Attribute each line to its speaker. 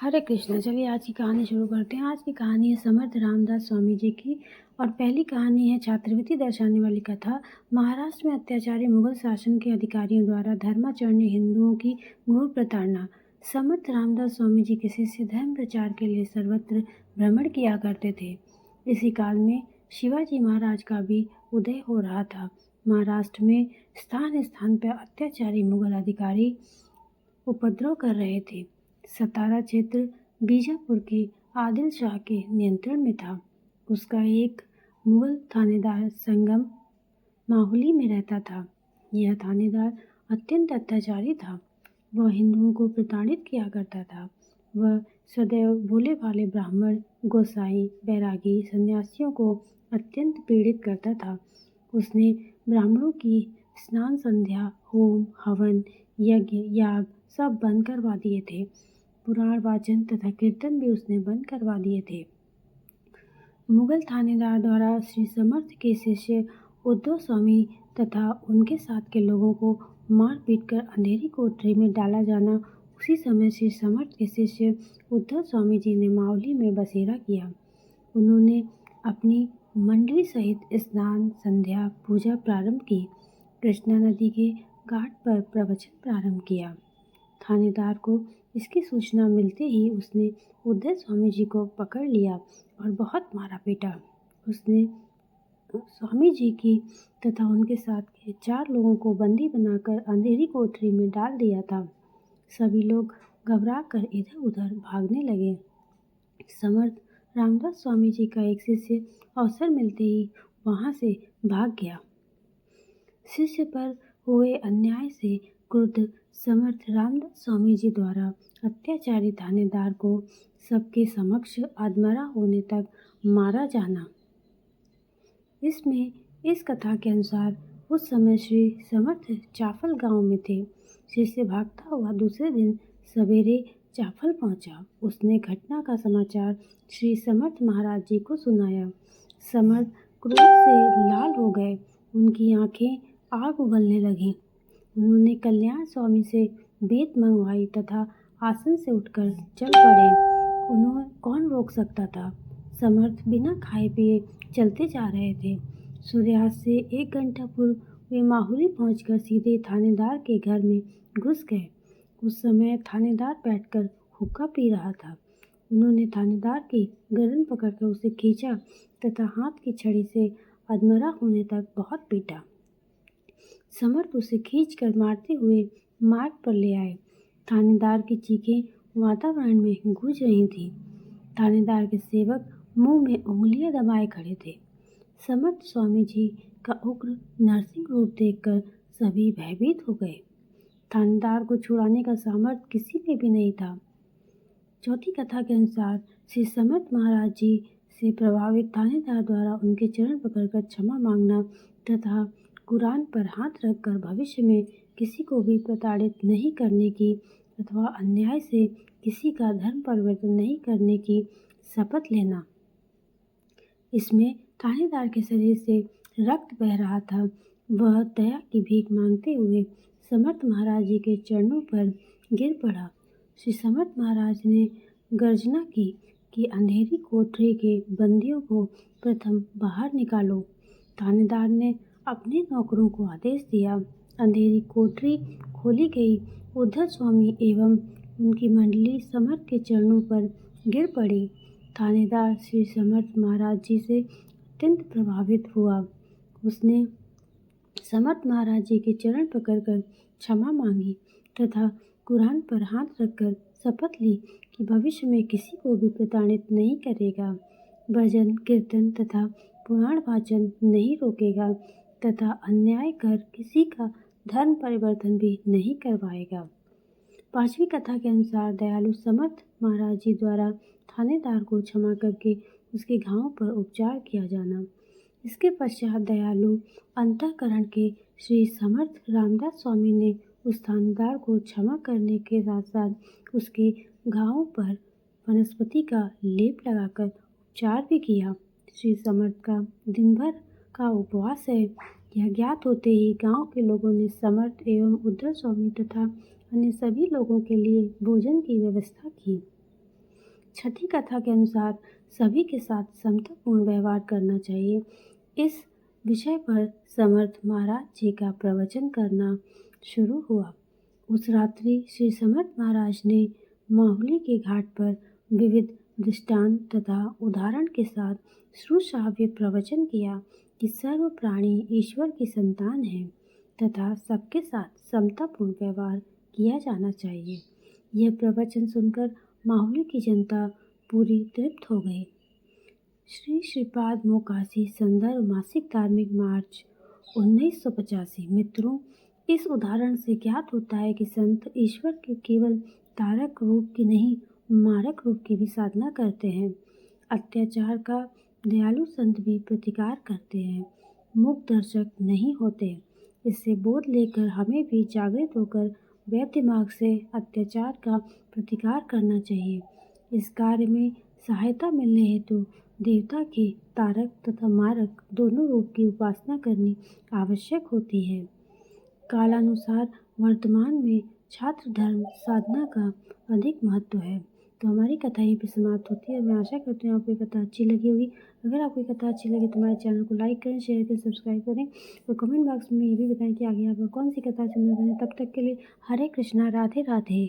Speaker 1: हरे कृष्णा। चलिए आज की कहानी शुरू करते हैं। आज की कहानी है समर्थ रामदास स्वामी जी की और पहली कहानी है छात्रवृत्ति दर्शाने वाली कथा। महाराष्ट्र में अत्याचारी मुगल शासन के अधिकारियों द्वारा धर्माचरण हिंदुओं की घोर प्रताड़ना। समर्थ रामदास स्वामी जी के शिष्य धर्म प्रचार के लिए सर्वत्र भ्रमण किया करते थे। इसी काल में शिवाजी महाराज का भी उदय हो रहा था। महाराष्ट्र में स्थान स्थान पर अत्याचारी मुगल अधिकारी उपद्रव कर रहे थे। सतारा क्षेत्र बीजापुर के आदिल शाह के नियंत्रण में था। उसका एक मुगल थानेदार संगम माहुली में रहता था। यह थानेदार अत्यंत अत्याचारी था। वह हिंदुओं को प्रताड़ित किया करता था। वह सदैव भोले भाले ब्राह्मण, गोसाई, बैरागी, सन्यासियों को अत्यंत पीड़ित करता था। उसने ब्राह्मणों की स्नान संध्या, होम, हवन, यज्ञ, याग सब बंद करवा दिए थे। पुराण वाचन तथा कीर्तन भी उसने बंद करवा दिए थे। मुगल थानेदार द्वारा श्री समर्थ के शिष्य उद्धव स्वामी तथा उनके साथ के लोगों को मार पीट कर अंधेरी कोठरी में डाला जाना। उसी समय श्री समर्थ के शिष्य उद्धव स्वामी जी ने मावली में बसेरा किया। उन्होंने अपनी मंडली सहित स्नान, संध्या, पूजा प्रारंभ की। कृष्णा नदी के घाट पर प्रवचन प्रारंभ किया। थानेदार को इसकी सूचना मिलते ही उसने उद्धव स्वामी जी को पकड़ लिया और बहुत मारा पीटा। उसने स्वामी जी की तथा उनके साथ के 4 लोगों को बंदी बनाकर अंधेरी कोठरी में डाल दिया था। सभी लोग घबरा कर इधर उधर भागने लगे। समर्थ रामदास स्वामी जी का एक शिष्य अवसर मिलते ही वहां से भाग गया। शिष्य पर हुए अन्याय से क्रुद्ध समर्थ रामदास स्वामी जी द्वारा अत्याचारी थानेदार को सबके समक्ष अधमरा होने तक मारा जाना। इसमें इस कथा के अनुसार उस समय श्री समर्थ चाफल गांव में थे। शिष्य भागता हुआ दूसरे दिन सवेरे चाफल पहुंचा। उसने घटना का समाचार श्री समर्थ महाराज जी को सुनाया। समर्थ क्रोध से लाल हो गए। उनकी आंखें आग उगलने लगीं। उन्होंने कल्याण स्वामी से बेत मंगवाई तथा आसन से उठकर चल पड़े। उन्हें कौन रोक सकता था। समर्थ बिना खाए पिए चलते जा रहे थे। सूर्यास्त से 1 घंटा पूर्व वे माहुली पहुंचकर सीधे थानेदार के घर में घुस गए। उस समय थानेदार बैठकर हुक्का पी रहा था। उन्होंने थानेदार की गर्दन पकड़कर उसे खींचा तथा हाथ की छड़ी से अधमरा होने तक बहुत पीटा। समर्थ उसे खींचकर मारते हुए मार्ग पर ले आए। थानेदार की चीखें वातावरण में गूंज रही थीं। थानेदार के सेवक मुंह में उंगलियां दबाए खड़े थे। समर्थ स्वामी जी का उग्र नरसिंह रूप देखकर सभी भयभीत हो गए। थानेदार को छुड़ाने का सामर्थ्य किसी में भी नहीं था। चौथी कथा के अनुसार श्री समर्थ महाराज जी से प्रभावित थानेदार द्वारा उनके चरण पकड़कर क्षमा मांगना तथा कुरान पर हाथ रखकर भविष्य में किसी को भी प्रताड़ित नहीं करने की अथवा अन्याय से किसी का धर्म परिवर्तन नहीं करने की शपथ लेना। इसमें थानेदार के शरीर से रक्त बह रहा था। वह दया की भीख मांगते हुए समर्थ महाराज जी के चरणों पर गिर पड़ा। श्री समर्थ महाराज ने गर्जना की कि अंधेरी कोठरी के बंदियों को प्रथम बाहर निकालो। थानेदार ने अपने नौकरों को आदेश दिया। अंधेरी कोठरी खोली गई। उद्धव स्वामी एवं उनकी मंडली समर्थ के चरणों पर गिर पड़ी। थानेदार श्री समर्थ महाराज जी से अत्यंत प्रभावित हुआ। उसने समर्थ महाराज जी के चरण पकड़कर क्षमा मांगी तथा कुरान पर हाथ रखकर शपथ ली कि भविष्य में किसी को भी प्रताड़ित नहीं करेगा, भजन कीर्तन तथा पुराण वाचन नहीं रोकेगा तथा अन्याय कर किसी का धर्म परिवर्तन भी नहीं करवाएगा। 5वीं कथा के अनुसार दयालु समर्थ महाराज जी द्वारा थानेदार को क्षमा करके उसके घावों पर उपचार किया जाना। इसके पश्चात दयालु अंतःकरण के श्री समर्थ रामदास स्वामी ने उस थानेदार को क्षमा करने के साथ साथ उसके घावों पर वनस्पति का लेप लगाकर उपचार भी किया। श्री समर्थ का दिन भर का उपवास है। यह ज्ञात होते ही गांव के लोगों ने समर्थ एवं उद्धव स्वामी तथा अन्य सभी लोगों के लिए भोजन की व्यवस्था की। छठी कथा के अनुसार सभी के साथ समतापूर्ण व्यवहार करना चाहिए। इस विषय पर समर्थ महाराज जी का प्रवचन करना शुरू हुआ। उस रात्रि श्री समर्थ महाराज ने माहुली के घाट पर विविध दृष्टांत तथा उदाहरण के साथ सुश्राव्य प्रवचन किया कि सर्व प्राणी ईश्वर की संतान हैं तथा सबके साथ समतापूर्ण व्यवहार किया जाना चाहिए। यह प्रवचन सुनकर माहुली की जनता पूरी तृप्त हो गई। श्री श्रीपाद मोकासी संदर्भ मासिक धार्मिक मार्च 1985। मित्रों, इस उदाहरण से ज्ञात होता है कि संत ईश्वर के केवल तारक रूप की नहीं, मारक रूप की भी साधना करते हैं। अत्याचार का दयालु संत भी प्रतिकार करते हैं, मूक दर्शक नहीं होते। इससे बोध लेकर हमें भी जागृत होकर वैध दिमाग से अत्याचार का प्रतिकार करना चाहिए। इस कार्य में सहायता मिलने हेतु देवता के तारक तथा मारक दोनों रूप की उपासना करनी आवश्यक होती है। कालानुसार वर्तमान में छात्र धर्म साधना का अधिक महत्व है। तो हमारी कथा यहीं पे समाप्त होती है। मैं आशा करती हूँ आपको ये कथा अच्छी लगी होगी। अगर आपको ये कथा अच्छी लगे तो हमारे चैनल को लाइक करें, शेयर करें, सब्सक्राइब करें और कमेंट बॉक्स में ये भी बताएं कि आगे आपको कौन सी कथा सुनना है। तब तक के लिए हरे कृष्णा, राधे राधे।